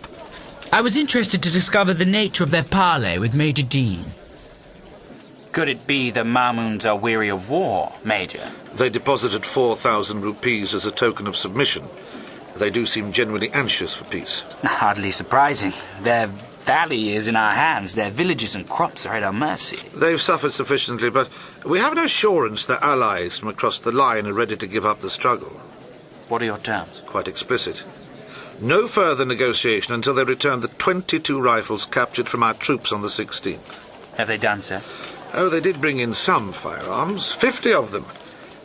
I was interested to discover the nature of their parley with Major Dean. Could it be the Mamoons are weary of war, Major? They deposited 4,000 rupees as a token of submission. They do seem genuinely anxious for peace. Hardly surprising. Their valley is in our hands. Their villages and crops are at our mercy. They've suffered sufficiently, but we have no assurance their allies from across the line are ready to give up the struggle. What are your terms? Quite explicit. No further negotiation until they return the 22 rifles captured from our troops on the 16th. Have they done so? Oh, they did bring in some firearms, 50 of them,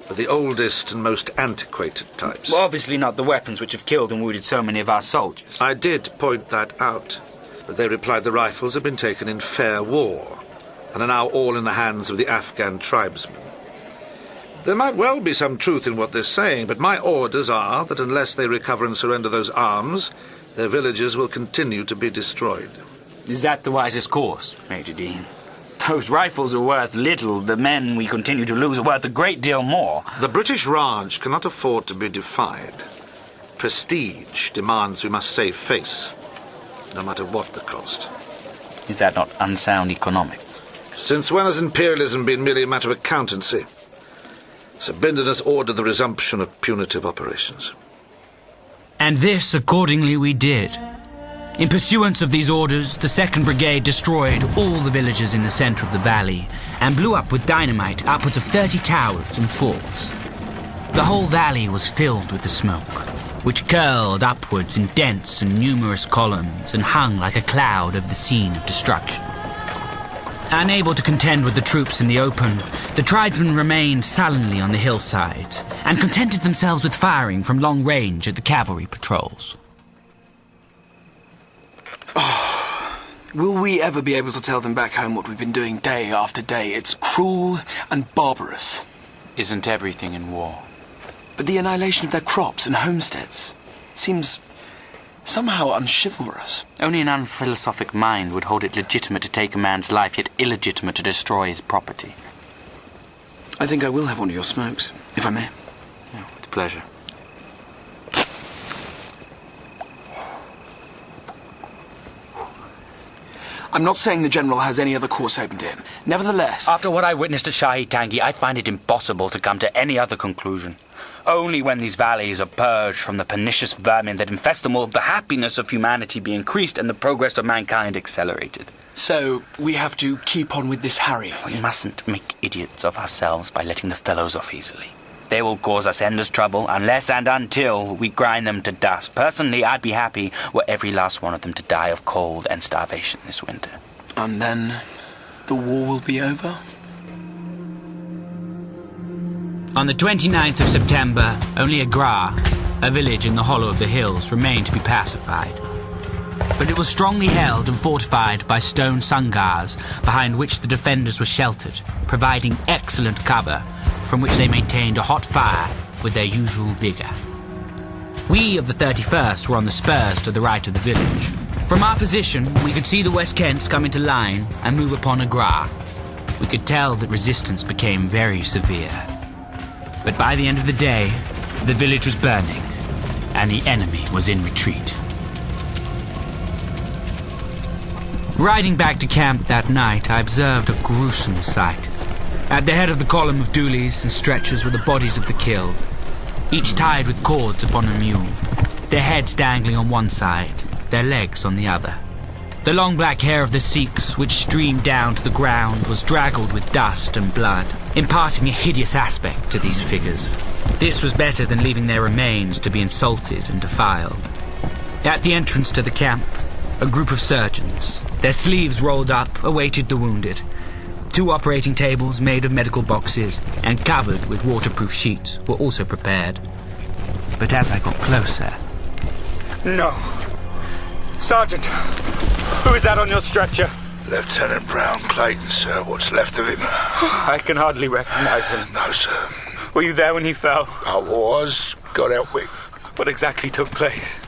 but the oldest and most antiquated types. Well, obviously not the weapons which have killed and wounded so many of our soldiers. I did point that out, but they replied the rifles had been taken in fair war and are now all in the hands of the Afghan tribesmen. There might well be some truth in what they're saying, but my orders are that unless they recover and surrender those arms, their villages will continue to be destroyed. Is that the wisest course, Major Dean? Those rifles are worth little. The men we continue to lose are worth a great deal more. The British Raj cannot afford to be defied. Prestige demands we must save face, no matter what the cost. Is that not unsound economic? Since when has imperialism been merely a matter of accountancy? Sir Bindon has ordered the resumption of punitive operations. And this, accordingly, we did. In pursuance of these orders, the 2nd Brigade destroyed all the villages in the centre of the valley and blew up with dynamite upwards of 30 towers and forts. The whole valley was filled with the smoke, which curled upwards in dense and numerous columns and hung like a cloud over the scene of destruction. Unable to contend with the troops in the open, the tribesmen remained sullenly on the hillsides and contented themselves with firing from long range at the cavalry patrols. Will we ever be able to tell them back home what we've been doing day after day? It's cruel and barbarous. Isn't everything in war? But the annihilation of their crops and homesteads seems somehow unchivalrous. Only an unphilosophic mind would hold it legitimate to take a man's life, yet illegitimate to destroy his property. I think I will have one of your smokes, if I may. With pleasure. I'm not saying the General has any other course open to him. Nevertheless... After what I witnessed at Shahi Tangi, I find it impossible to come to any other conclusion. Only when these valleys are purged from the pernicious vermin that infest them will the happiness of humanity be increased and the progress of mankind accelerated. So, we have to keep on with this harrying? We mustn't make idiots of ourselves by letting the fellows off easily. They will cause us endless trouble unless and until we grind them to dust. Personally, I'd be happy were every last one of them to die of cold and starvation this winter. And then the war will be over? On the 29th of September, only Agra, a village in the hollow of the hills, remained to be pacified. But it was strongly held and fortified by stone sangars, behind which the defenders were sheltered, providing excellent cover, from which they maintained a hot fire with their usual vigour. We of the 31st were on the spurs to the right of the village. From our position, we could see the West Kents come into line and move upon Agra. We could tell that resistance became very severe. But by the end of the day, the village was burning, and the enemy was in retreat. Riding back to camp that night, I observed a gruesome sight. At the head of the column of doolies and stretchers were the bodies of the killed, each tied with cords upon a mule, their heads dangling on one side, their legs on the other. The long black hair of the Sikhs, which streamed down to the ground, was draggled with dust and blood, imparting a hideous aspect to these figures. This was better than leaving their remains to be insulted and defiled. At the entrance to the camp, a group of surgeons, their sleeves rolled up, awaited the wounded. 2 operating tables made of medical boxes and covered with waterproof sheets were also prepared. But as I got closer... No. Sergeant, who is that on your stretcher? Lieutenant Brown Clayton, sir. What's left of him? I can hardly recognise him. No, sir. Were you there when he fell? I was. God help me. What exactly took place?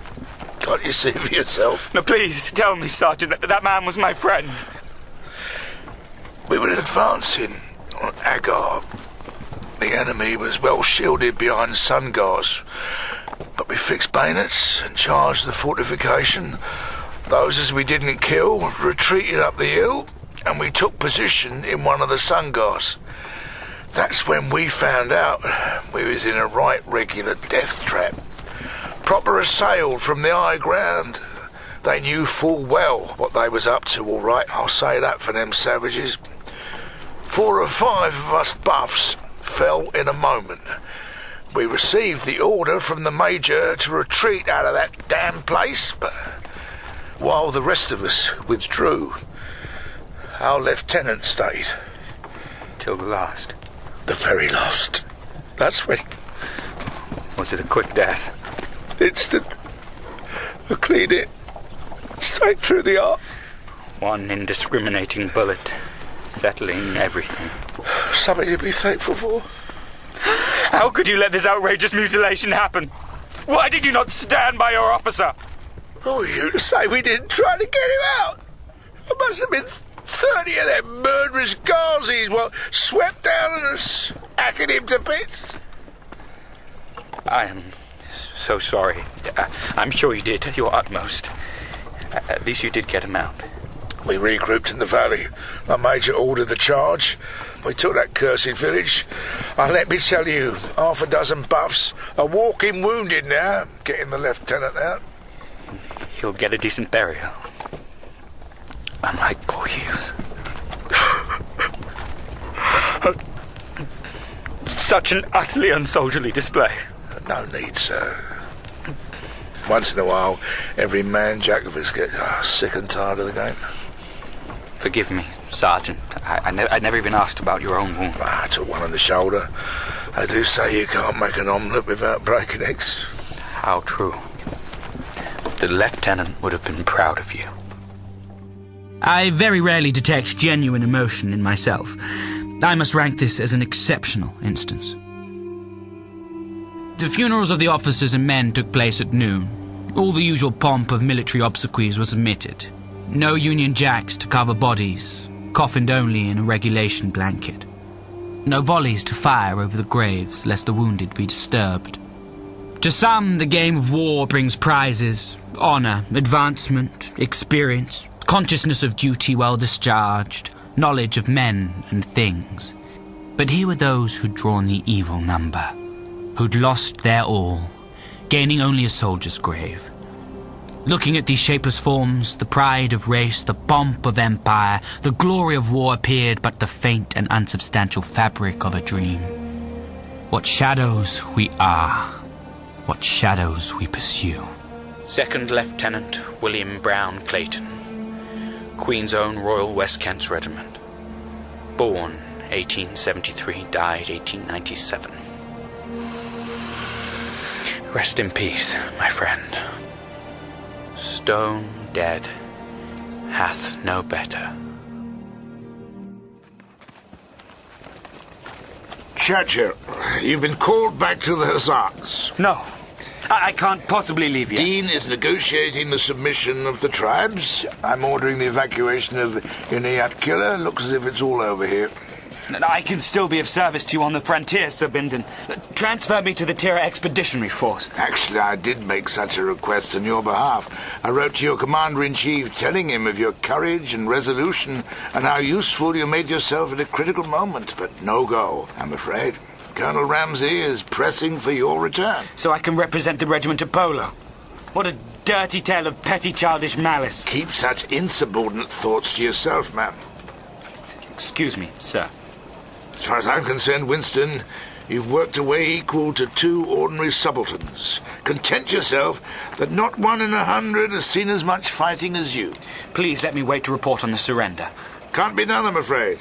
Can't you see for yourself? No, please, tell me, Sergeant, that man was my friend. We were advancing on Agar. The enemy was well shielded behind sungars, but we fixed bayonets and charged the fortification. Those as we didn't kill retreated up the hill, and we took position in one of the sungars. That's when we found out we was in a right regular death trap. Proper assailed from the high ground. They knew full well what they was up to, all right. I'll say that for them savages. 4 or 5 of us buffs fell in a moment. We received the order from the Major to retreat out of that damn place, but while the rest of us withdrew, our lieutenant stayed. Till the last? The very last. That's when... Was it a quick death? Instant. A clean hit. Straight through the heart. One indiscriminating bullet, settling everything. Something to be thankful for. How could you let this outrageous mutilation happen? Why did you not stand by your officer? Who are you to say we didn't try to get him out? There must have been 30 of them murderous Ghazis swept down on us, hacking him to bits. I am so sorry. I'm sure you did your utmost. At least you did get him out. We regrouped in the valley. My Major ordered the charge. We took that cursed village. And let me tell you, 6 buffs are walking wounded now, getting the lieutenant out. He'll get a decent burial. Unlike poor Hughes. Such an utterly unsoldierly display. No need, sir. Once in a while, every man jack of us gets sick and tired of the game. Forgive me, Sergeant. I never even asked about your own wound. I took one on the shoulder. I do say you can't make an omelette without breaking eggs. How true. The lieutenant would have been proud of you. I very rarely detect genuine emotion in myself. I must rank this as an exceptional instance. The funerals of the officers and men took place at noon. All the usual pomp of military obsequies was omitted. No Union Jacks to cover bodies, coffined only in a regulation blanket. No volleys to fire over the graves, lest the wounded be disturbed. To some, the game of war brings prizes, honour, advancement, experience, consciousness of duty well discharged, knowledge of men and things. But here were those who'd drawn the evil number, who'd lost their all, gaining only a soldier's grave. Looking at these shapeless forms, the pride of race, the pomp of empire, the glory of war appeared but the faint and unsubstantial fabric of a dream. What shadows we are, what shadows we pursue. Second Lieutenant William Brown Clayton, Queen's Own Royal West Kent Regiment. Born 1873, died 1897. Rest in peace, my friend. Stone dead hath no better. Churchill, you've been called back to the Hussars. No, I can't possibly leave you. Dean is negotiating the submission of the tribes. I'm ordering the evacuation of Inayat Killer. Looks as if it's all over here. I can still be of service to you on the frontier, Sir Bindon. Transfer me to the Tira Expeditionary Force. Actually, I did make such a request on your behalf. I wrote to your Commander-in-Chief telling him of your courage and resolution and how useful you made yourself at a critical moment, but no go, I'm afraid. Colonel Ramsay is pressing for your return. So I can represent the regiment of Polo. What a dirty tale of petty childish malice. Keep such insubordinate thoughts to yourself, man. Excuse me, sir. As far as I'm concerned, Winston, you've worked a way equal to 2 ordinary subalterns. Content yourself that not 1 in 100 has seen as much fighting as you. Please let me wait to report on the surrender. Can't be done, I'm afraid.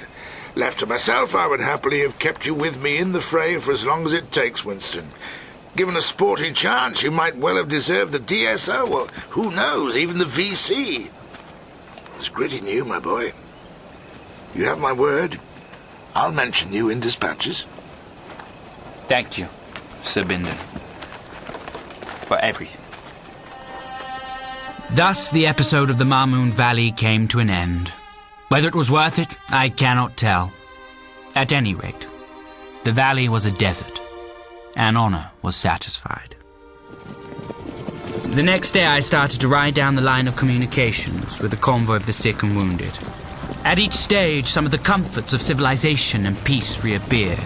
Left to myself, I would happily have kept you with me in the fray for as long as it takes, Winston. Given a sporting chance, you might well have deserved the DSO, or who knows, even the VC. It's gritty new, my boy. You have my word. I'll mention you in dispatches. Thank you, Sir Bindon, for everything. Thus the episode of the Marmoon Valley came to an end. Whether it was worth it, I cannot tell. At any rate, the valley was a desert, and honour was satisfied. The next day I started to ride down the line of communications with a convoy of the sick and wounded. At each stage, some of the comforts of civilization and peace reappeared.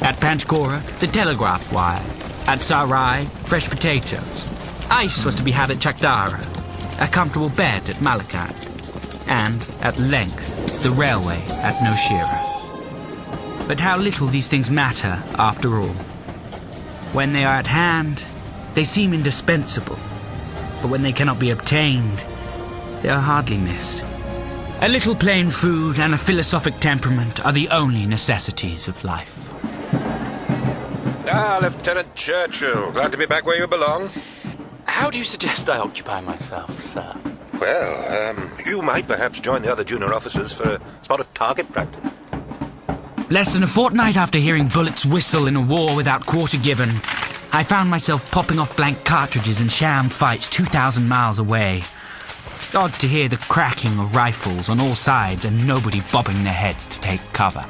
At Panchgora, the telegraph wire. At Sarai, fresh potatoes. Ice was to be had at Chakdara. A comfortable bed at Malakand. And, at length, the railway at Nowshera. But how little these things matter, after all. When they are at hand, they seem indispensable. But when they cannot be obtained, they are hardly missed. A little plain food and a philosophic temperament are the only necessities of life. Ah, Lieutenant Churchill. Glad to be back where you belong. How do you suggest I occupy myself, sir? Well, you might perhaps join the other junior officers for a spot of target practice. Less than a fortnight after hearing bullets whistle in a war without quarter given, I found myself popping off blank cartridges in sham fights 2,000 miles away. Odd to hear the cracking of rifles on all sides and nobody bobbing their heads to take cover.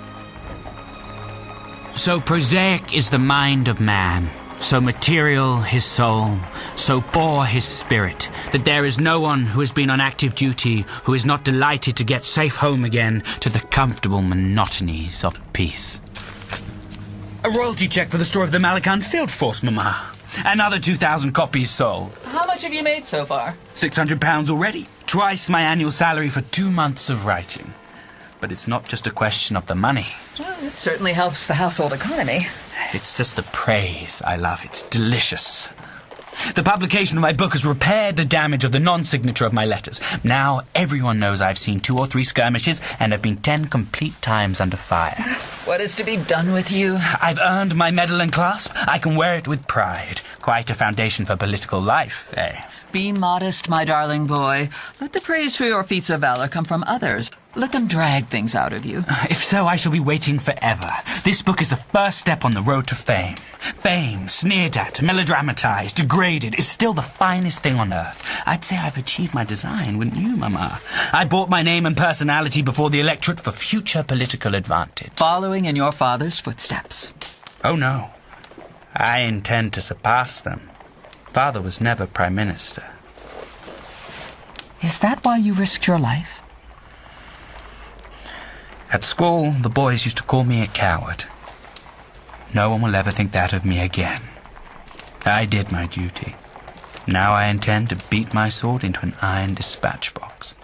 So prosaic is the mind of man, so material his soul, so poor his spirit, that there is no one who has been on active duty who is not delighted to get safe home again to the comfortable monotonies of peace. A royalty check for the store of the Malakand Field Force, Mama. Another 2,000 copies sold. How much have you made so far? £600 already. Twice my annual salary for 2 months of writing. But it's not just a question of the money. Well, it certainly helps the household economy. It's just the praise I love. It's delicious. The publication of my book has repaired the damage of the non-signature of my letters. Now everyone knows I've seen 2 or 3 skirmishes and have been 10 complete times under fire. What is to be done with you? I've earned my medal and clasp. I can wear it with pride. Quite a foundation for political life, eh? Be modest, my darling boy. Let the praise for your feats of valor come from others. let them drag things out of you. If so, I shall be waiting forever. This book is the first step on the road to fame. Fame, sneered at, melodramatized, degraded, is still the finest thing on earth. I'd say I've achieved my design, wouldn't you, Mama? I bought my name and personality before the electorate for future political advantage. Following in your father's footsteps. Oh, no. I intend to surpass them. Father was never Prime Minister. Is that why you risked your life? At school, the boys used to call me a coward. No one will ever think that of me again. I did my duty. Now I intend to beat my sword into an iron dispatch box.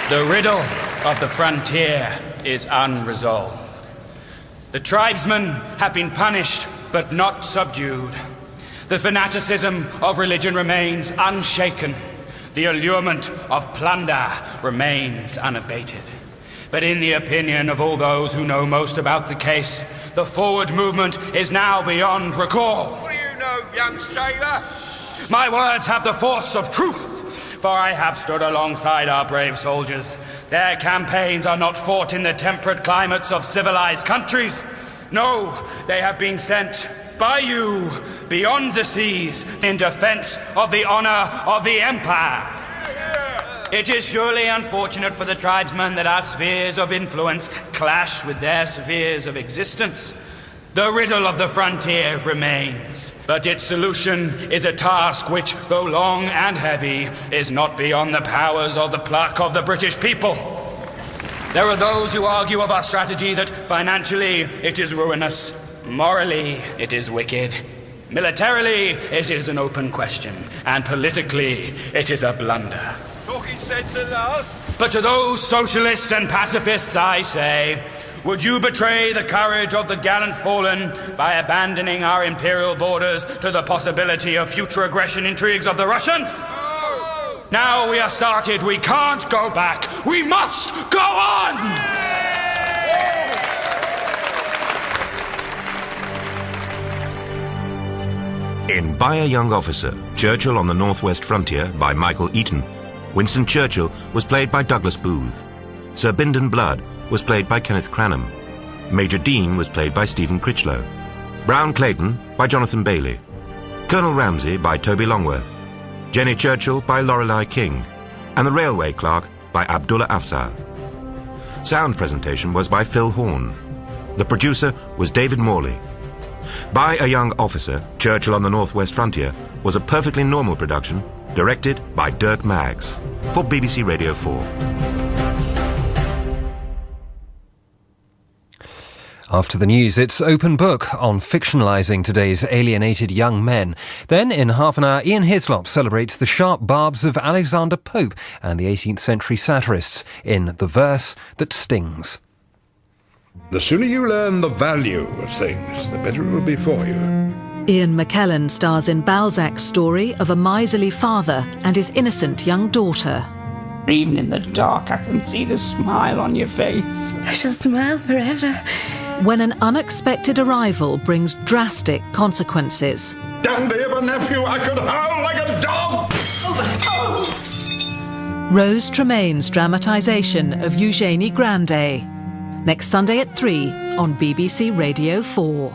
The riddle of the frontier is unresolved. The tribesmen have been punished, but not subdued. The fanaticism of religion remains unshaken. The allurement of plunder remains unabated. But in the opinion of all those who know most about the case, the forward movement is now beyond recall. What do you know, young sailor? My words have the force of truth, for I have stood alongside our brave soldiers. Their campaigns are not fought in the temperate climates of civilized countries. No, they have been sent by you beyond the seas in defense of the honor of the Empire. It is surely unfortunate for the tribesmen that our spheres of influence clash with their spheres of existence. The riddle of the frontier remains, but its solution is a task which, though long and heavy, is not beyond the powers of the pluck of the British people. There are those who argue of our strategy that financially it is ruinous, morally it is wicked, militarily it is an open question, and politically it is a blunder. Talking sense at last? But to those socialists and pacifists I say, would you betray the courage of the gallant fallen by abandoning our imperial borders to the possibility of future aggression intrigues of the Russians? No! Now we are started, we can't go back. We must go on! In By a Young Officer, Churchill on the Northwest Frontier by Michael Eaton, Winston Churchill was played by Douglas Booth. Sir Bindon Blood was played by Kenneth Cranham. Major Dean was played by Stephen Critchlow. Brown Clayton by Jonathan Bailey. Colonel Ramsay by Toby Longworth. Jenny Churchill by Lorelei King. And the Railway Clerk by Abdullah Afzal. Sound presentation was by Phil Horn. The producer was David Morley. By a Young Officer, Churchill on the Northwest Frontier was a perfectly normal production, directed by Dirk Maggs, for BBC Radio 4. After the news, it's Open Book on fictionalising today's alienated young men. Then, in half an hour, Ian Hislop celebrates the sharp barbs of Alexander Pope and the 18th century satirists in The Verse That Stings. The sooner you learn the value of things, the better it will be for you. Ian McKellen stars in Balzac's story of a miserly father and his innocent young daughter. Even in the dark, I can see the smile on your face. I shall smile forever. When an unexpected arrival brings drastic consequences. Dandy of a nephew, I could howl like a dog! Rose Tremaine's dramatisation of Eugénie Grandet. Next Sunday at 3 on BBC Radio 4.